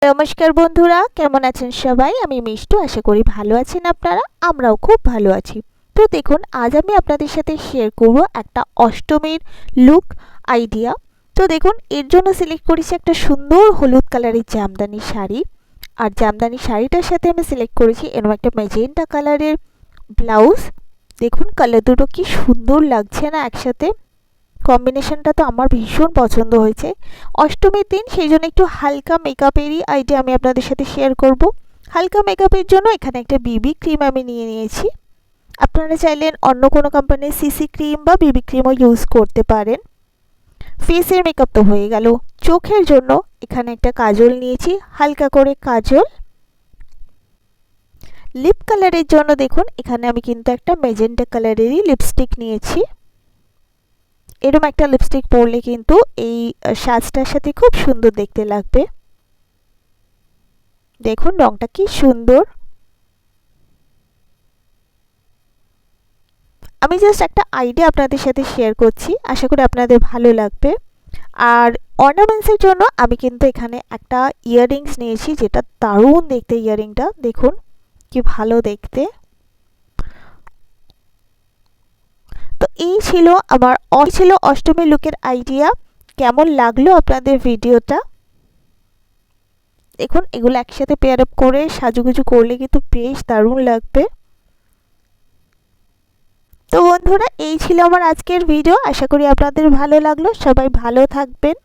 নমস্কার বন্ধুরা, কেমন আছেন সবাই? আমি মিষ্টু, আশা করি ভালো আছেন আপনারা। আমরাও খুব ভালো আছি। তো দেখুন, আজ আমি আপনাদের সাথে শেয়ার করব একটা অষ্টমীর লুক আইডিয়া। তো দেখুন, এর জন্য সিলেক্ট করেছি একটা সুন্দর হলুদ কালারের জামদানি শাড়ি। আর জামদানি শাড়িটার সাথে আমি সিলেক্ট করেছি এরকম একটা ম্যাজেন্টা কালারের ব্লাউজ। দেখুন কালার দুটো কি সুন্দর লাগছে না একসাথে। কম্বিনেশনটা তো আমার ভীষণ পছন্দ হয়েছে। অষ্টমীর দিন সেই জন্য একটু হালকা মেকআপেরই আইডিয়া আমি আপনাদের সাথে শেয়ার করব। হালকা মেকআপের জন্য এখানে একটা বিবি ক্রিম আমি নিয়ে নিয়েছি। আপনারা চাইলেন অন্য কোনো কোম্পানির সিসি ক্রিম বা বিবি ক্রিমও ইউজ করতে পারেন। ফেসের মেকআপ তো হয়ে গেল। চোখের জন্য এখানে একটা কাজল নিয়েছি, হালকা করে কাজল। লিপ কালারের জন্য দেখুন এখানে আমি কিন্তু একটা ম্যাজেন্টা কালারেরই লিপস্টিক নিয়েছি। এরকম একটা লিপস্টিক পরলে কিন্তু এই সাজটার সাথে খুব সুন্দর দেখতে লাগবে। দেখুন রংটা কি সুন্দর। আমি জাস্ট একটা আইডিয়া আপনাদের সাথে শেয়ার করছি, আশা করি আপনাদের ভালো লাগবে। আর অর্নামেন্টসের জন্য আমি কিন্তু এখানে একটা ইয়াররিংস নিয়েছি, যেটা দারুণ দেখতে। ইয়াররিংটা দেখুন কি ভালো দেখতে। তো এই ছিল আমার অষ্টমী লুকের আইডিয়া। কেমন লাগলো আপনাদের ভিডিওটা? দেখুন এগুলো একসাথে পেয়ার আপ করে সাজুগুজু করলে কিন্তু বেশ দারুণ লাগবে। তো বন্ধুরা, এই ছিল আমার আজকের ভিডিও। আশা করি আপনাদের ভালো লাগলো। সবাই ভালো থাকবেন।